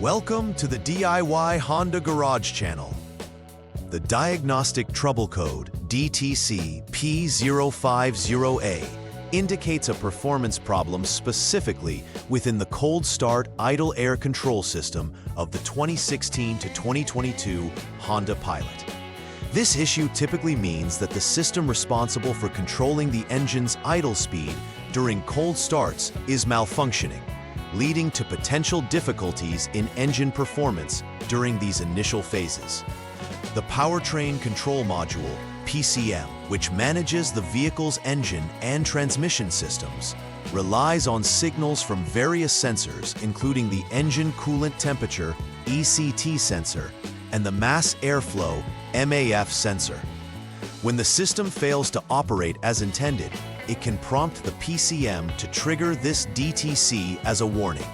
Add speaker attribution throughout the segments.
Speaker 1: Welcome to the DIY Honda Garage channel. The diagnostic trouble code DTC P050A indicates a performance problem specifically within the cold start idle air control system of the 2016 to 2022 Honda Pilot. This issue typically means that the system responsible for controlling the engine's idle speed during cold starts is malfunctioning, leading to potential difficulties in engine performance during these initial phases. The Powertrain Control Module, PCM, which manages the vehicle's engine and transmission systems, relies on signals from various sensors, including the engine coolant temperature, ECT sensor, and the mass airflow, MAF sensor. When the system fails to operate as intended, it can prompt the PCM to trigger this DTC as a warning.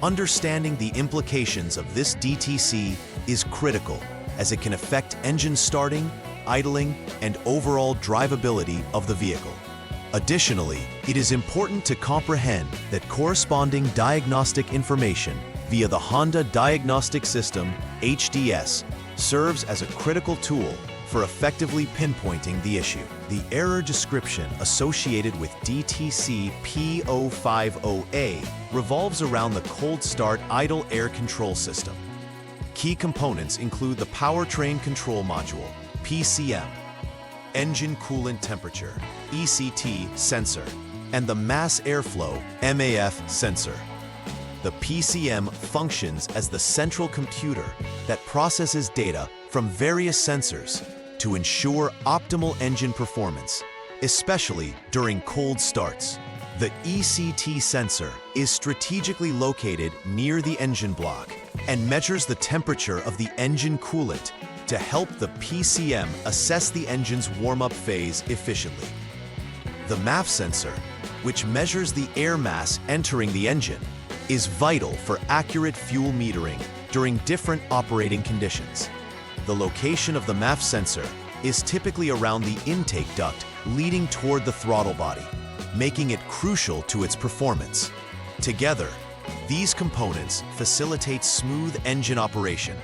Speaker 1: Understanding the implications of this DTC is critical, as it can affect engine starting, idling, and overall drivability of the vehicle. Additionally, it is important to comprehend that corresponding diagnostic information via the Honda Diagnostic System, HDS, serves as a critical tool for effectively pinpointing the issue. The error description associated with DTC P050A revolves around the cold start idle air control system. Key components include the Powertrain Control Module, PCM, engine coolant temperature, ECT sensor, and the mass airflow, MAF sensor. The PCM functions as the central computer that processes data from various sensors to ensure optimal engine performance, especially during cold starts. The ECT sensor is strategically located near the engine block and measures the temperature of the engine coolant to help the PCM assess the engine's warm-up phase efficiently. The MAF sensor, which measures the air mass entering the engine, is vital for accurate fuel metering during different operating conditions. The location of the MAF sensor is typically around the intake duct leading toward the throttle body, making it crucial to its performance. Together, these components facilitate smooth engine operation,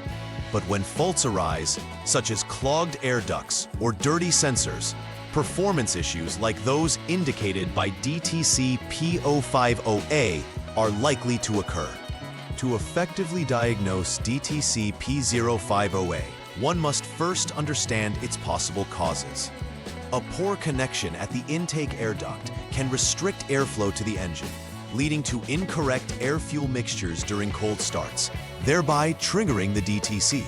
Speaker 1: but when faults arise, such as clogged air ducts or dirty sensors, performance issues like those indicated by DTC P050A are likely to occur. To effectively diagnose DTC P050A, one must first understand its possible causes. A poor connection at the intake air duct can restrict airflow to the engine, leading to incorrect air-fuel mixtures during cold starts, thereby triggering the DTC.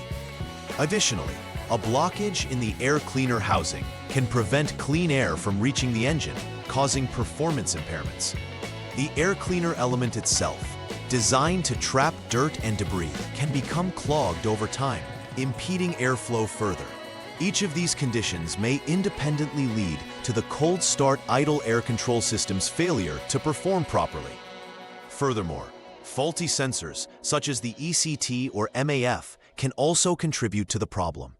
Speaker 1: Additionally, a blockage in the air cleaner housing can prevent clean air from reaching the engine, causing performance impairments. The air cleaner element itself, designed to trap dirt and debris, can become clogged over time, impeding airflow further. Each of these conditions may independently lead to the cold start idle air control system's failure to perform properly. Furthermore, faulty sensors, such as the ECT or MAF, can also contribute to the problem.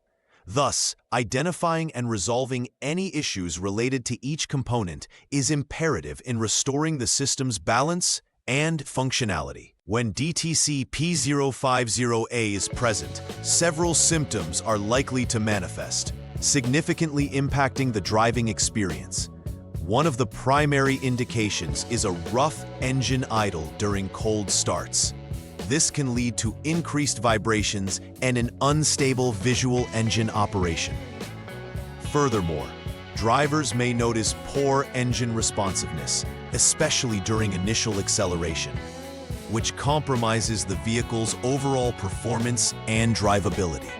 Speaker 1: Thus, identifying and resolving any issues related to each component is imperative in restoring the system's balance and functionality. When DTC P050A is present, several symptoms are likely to manifest, significantly impacting the driving experience. One of the primary indications is a rough engine idle during cold starts. This can lead to increased vibrations and an unstable visual engine operation. Furthermore, drivers may notice poor engine responsiveness, especially during initial acceleration, which compromises the vehicle's overall performance and drivability.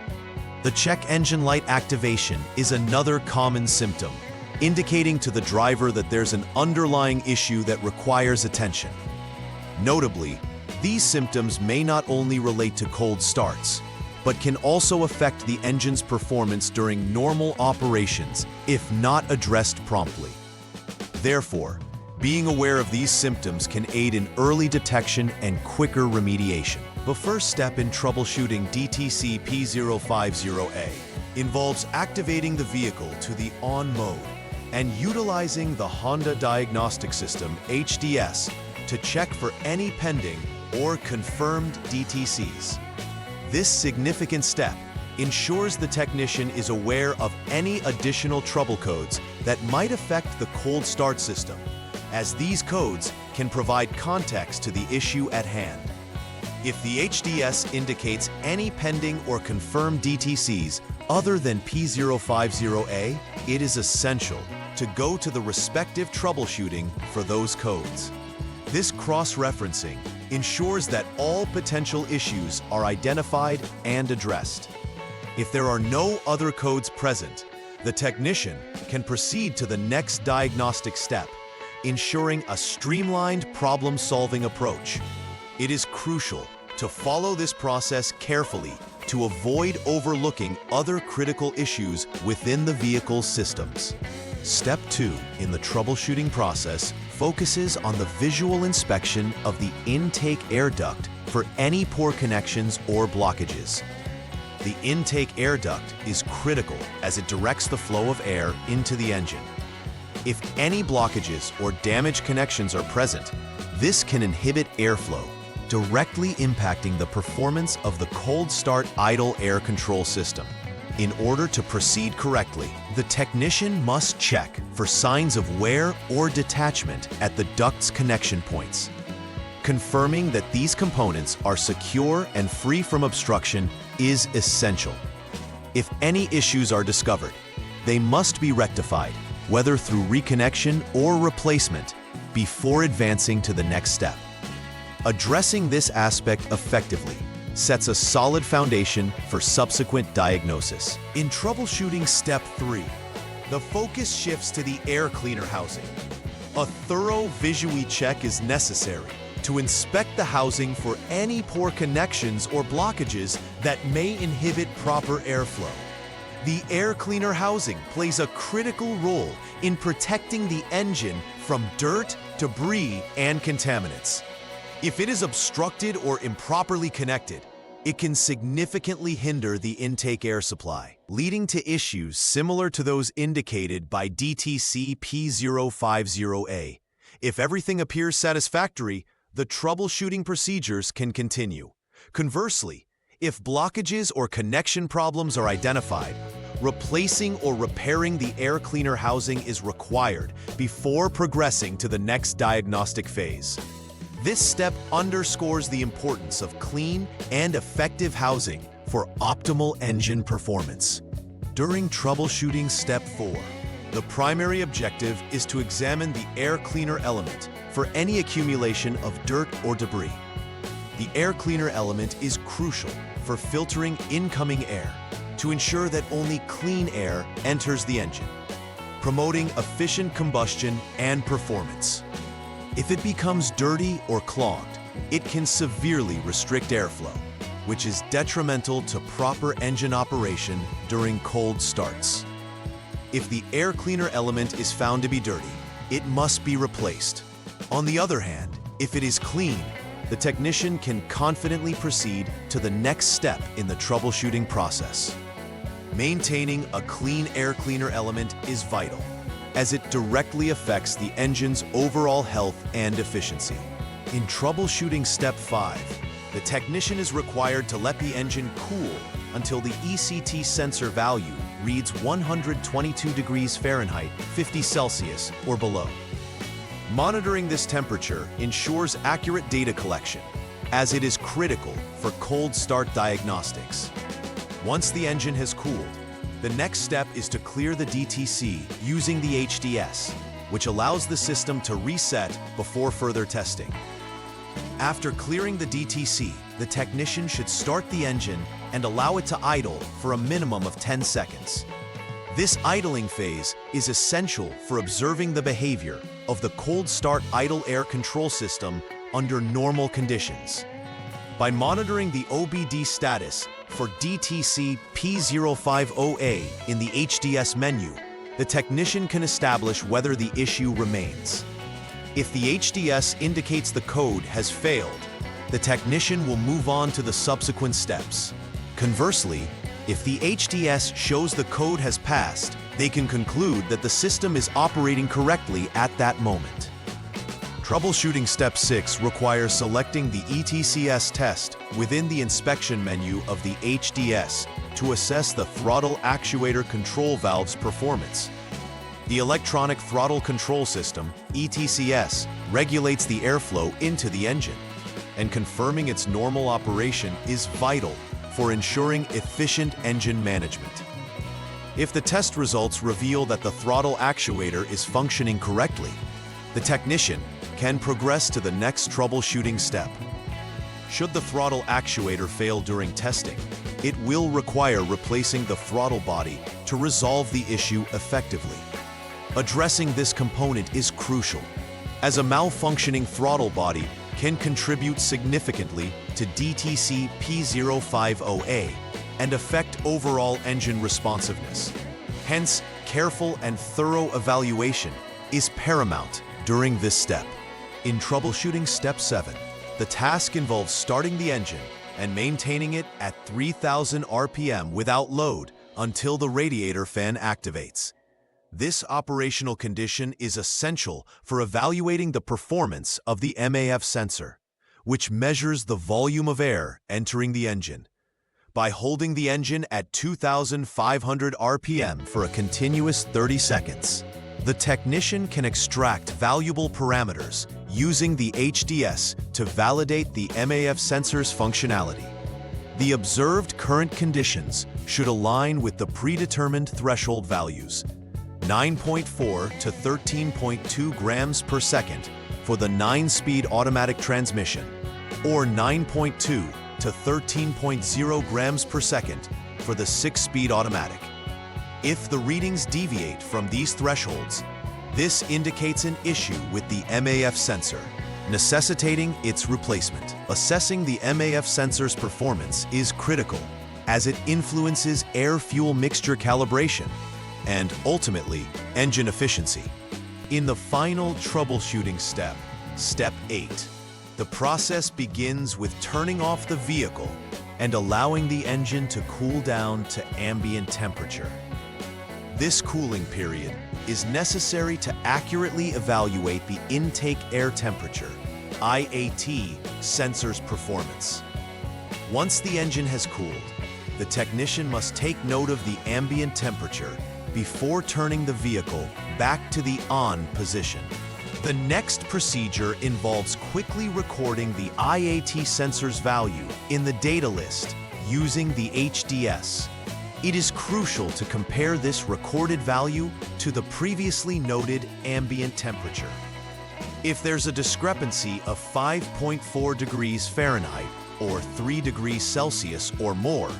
Speaker 1: The check engine light activation is another common symptom, indicating to the driver that there's an underlying issue that requires attention. Notably, these symptoms may not only relate to cold starts, but can also affect the engine's performance during normal operations if not addressed promptly. Therefore, being aware of these symptoms can aid in early detection and quicker remediation. The first step in troubleshooting DTC P050A involves activating the vehicle to the on mode and utilizing the Honda Diagnostic System, HDS, to check for any pending or confirmed DTCs. This significant step ensures the technician is aware of any additional trouble codes that might affect the cold start system, as these codes can provide context to the issue at hand. If the HDS indicates any pending or confirmed DTCs other than P050A, it is essential to go to the respective troubleshooting for those codes. This cross-referencing ensures that all potential issues are identified and addressed. If there are no other codes present, the technician can proceed to the next diagnostic step, ensuring a streamlined problem-solving approach. It is crucial to follow this process carefully to avoid overlooking other critical issues within the vehicle's systems. Step 2 in the troubleshooting process focuses on the visual inspection of the intake air duct for any poor connections or blockages. The intake air duct is critical as it directs the flow of air into the engine. If any blockages or damaged connections are present, this can inhibit airflow, directly impacting the performance of the cold start idle air control system. In order to proceed correctly, the technician must check for signs of wear or detachment at the duct's connection points. Confirming that these components are secure and free from obstruction is essential. If any issues are discovered, they must be rectified, whether through reconnection or replacement, before advancing to the next step. Addressing this aspect effectively sets a solid foundation for subsequent diagnosis. In troubleshooting step 3, the focus shifts to the air cleaner housing. A thorough visual check is necessary to inspect the housing for any poor connections or blockages that may inhibit proper airflow. The air cleaner housing plays a critical role in protecting the engine from dirt, debris, and contaminants. If it is obstructed or improperly connected, it can significantly hinder the intake air supply, leading to issues similar to those indicated by DTC P050A. If everything appears satisfactory, the troubleshooting procedures can continue. Conversely, if blockages or connection problems are identified, replacing or repairing the air cleaner housing is required before progressing to the next diagnostic phase. This step underscores the importance of clean and effective housing for optimal engine performance. During troubleshooting step 4, the primary objective is to examine the air cleaner element for any accumulation of dirt or debris. The air cleaner element is crucial for filtering incoming air to ensure that only clean air enters the engine, promoting efficient combustion and performance. If it becomes dirty or clogged, it can severely restrict airflow, which is detrimental to proper engine operation during cold starts. If the air cleaner element is found to be dirty, it must be replaced. On the other hand, if it is clean, the technician can confidently proceed to the next step in the troubleshooting process. Maintaining a clean air cleaner element is vital, as it directly affects the engine's overall health and efficiency. In troubleshooting step 5, the technician is required to let the engine cool until the ECT sensor value reads 122 degrees Fahrenheit, 50 Celsius, or below. Monitoring this temperature ensures accurate data collection, as it is critical for cold start diagnostics. Once the engine has cooled, the next step is to clear the DTC using the HDS, which allows the system to reset before further testing. After clearing the DTC, the technician should start the engine and allow it to idle for a minimum of 10 seconds. This idling phase is essential for observing the behavior of the cold start idle air control system under normal conditions. By monitoring the OBD status for DTC P050A in the HDS menu, the technician can establish whether the issue remains. If the HDS indicates the code has failed, the technician will move on to the subsequent steps. Conversely, if the HDS shows the code has passed, they can conclude that the system is operating correctly at that moment. Troubleshooting Step 6 requires selecting the ETCS test within the inspection menu of the HDS to assess the throttle actuator control valve's performance. The electronic throttle control system, ETCS, regulates the airflow into the engine, and confirming its normal operation is vital for ensuring efficient engine management. If the test results reveal that the throttle actuator is functioning correctly, the technician can progress to the next troubleshooting step. Should the throttle actuator fail during testing, it will require replacing the throttle body to resolve the issue effectively. Addressing this component is crucial, as a malfunctioning throttle body can contribute significantly to DTC P050A and affect overall engine responsiveness. Hence, careful and thorough evaluation is paramount during this step. In troubleshooting Step 7, the task involves starting the engine and maintaining it at 3,000 RPM without load until the radiator fan activates. This operational condition is essential for evaluating the performance of the MAF sensor, which measures the volume of air entering the engine. By holding the engine at 2,500 RPM for a continuous 30 seconds, the technician can extract valuable parameters using the HDS to validate the MAF sensor's functionality. The observed current conditions should align with the predetermined threshold values: 9.4 to 13.2 grams per second for the 9-speed automatic transmission, or 9.2 to 13.0 grams per second for the 6-speed automatic. If the readings deviate from these thresholds, this indicates an issue with the MAF sensor, necessitating its replacement. Assessing the MAF sensor's performance is critical, as it influences air-fuel mixture calibration and, ultimately, engine efficiency. In the final troubleshooting step, Step 8, the process begins with turning off the vehicle and allowing the engine to cool down to ambient temperature. This cooling period is necessary to accurately evaluate the intake air temperature, IAT, sensor's performance. Once the engine has cooled, the technician must take note of the ambient temperature before turning the vehicle back to the on position. The next procedure involves quickly recording the IAT sensor's value in the data list using the HDS. It is crucial to compare this recorded value to the previously noted ambient temperature. If there's a discrepancy of 5.4 degrees Fahrenheit or 3 degrees Celsius or more,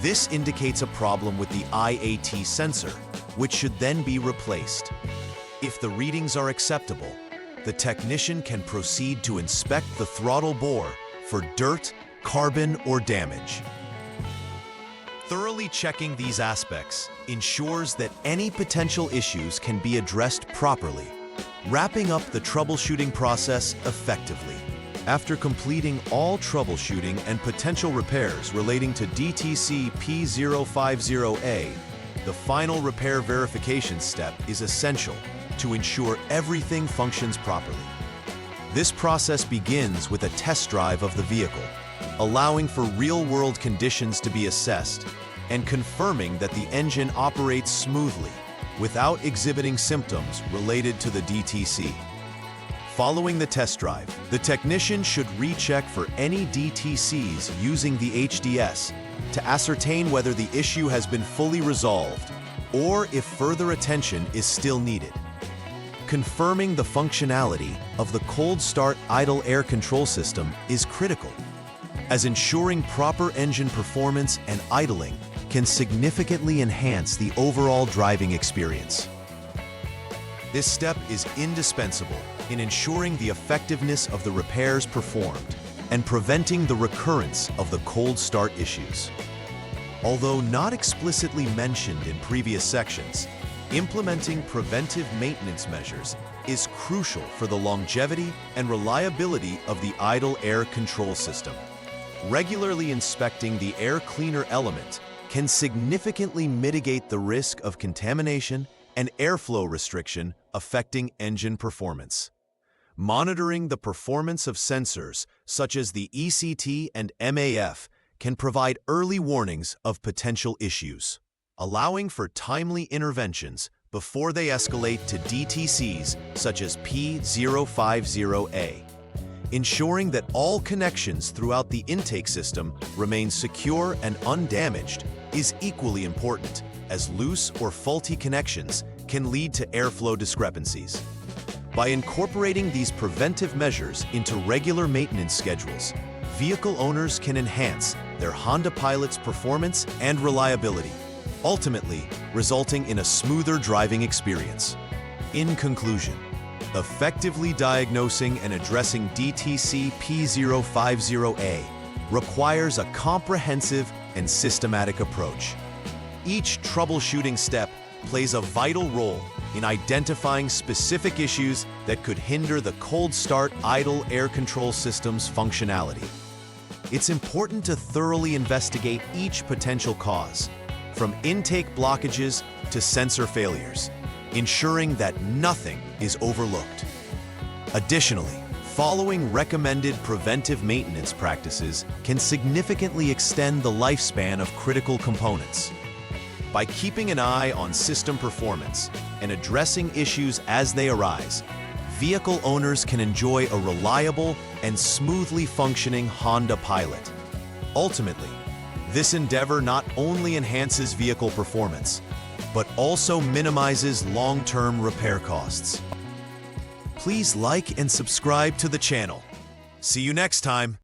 Speaker 1: this indicates a problem with the IAT sensor, which should then be replaced. If the readings are acceptable, the technician can proceed to inspect the throttle bore for dirt, carbon, or damage. Thoroughly checking these aspects ensures that any potential issues can be addressed properly, wrapping up the troubleshooting process effectively. After completing all troubleshooting and potential repairs relating to DTC P050A, the final repair verification step is essential to ensure everything functions properly. This process begins with a test drive of the vehicle, allowing for real-world conditions to be assessed and confirming that the engine operates smoothly without exhibiting symptoms related to the DTC. Following the test drive, the technician should recheck for any DTCs using the HDS to ascertain whether the issue has been fully resolved or if further attention is still needed. Confirming the functionality of the cold start idle air control system is critical, as ensuring proper engine performance and idling can significantly enhance the overall driving experience. This step is indispensable in ensuring the effectiveness of the repairs performed and preventing the recurrence of the cold start issues. Although not explicitly mentioned in previous sections, implementing preventive maintenance measures is crucial for the longevity and reliability of the idle air control system. Regularly inspecting the air cleaner element can significantly mitigate the risk of contamination and airflow restriction affecting engine performance. Monitoring the performance of sensors, such as the ECT and MAF, can provide early warnings of potential issues, allowing for timely interventions before they escalate to DTCs such as P050A. Ensuring that all connections throughout the intake system remain secure and undamaged is equally important, as loose or faulty connections can lead to airflow discrepancies. By incorporating these preventive measures into regular maintenance schedules, vehicle owners can enhance their Honda Pilot's performance and reliability, ultimately resulting in a smoother driving experience. In conclusion, effectively diagnosing and addressing DTC P050A requires a comprehensive and systematic approach. Each troubleshooting step plays a vital role in identifying specific issues that could hinder the cold start idle air control system's functionality. It's important to thoroughly investigate each potential cause, from intake blockages to sensor failures, ensuring that nothing is overlooked. Additionally, following recommended preventive maintenance practices can significantly extend the lifespan of critical components. By keeping an eye on system performance and addressing issues as they arise, vehicle owners can enjoy a reliable and smoothly functioning Honda Pilot. Ultimately, this endeavor not only enhances vehicle performance, but also minimizes long-term repair costs. Please like and subscribe to the channel. See you next time.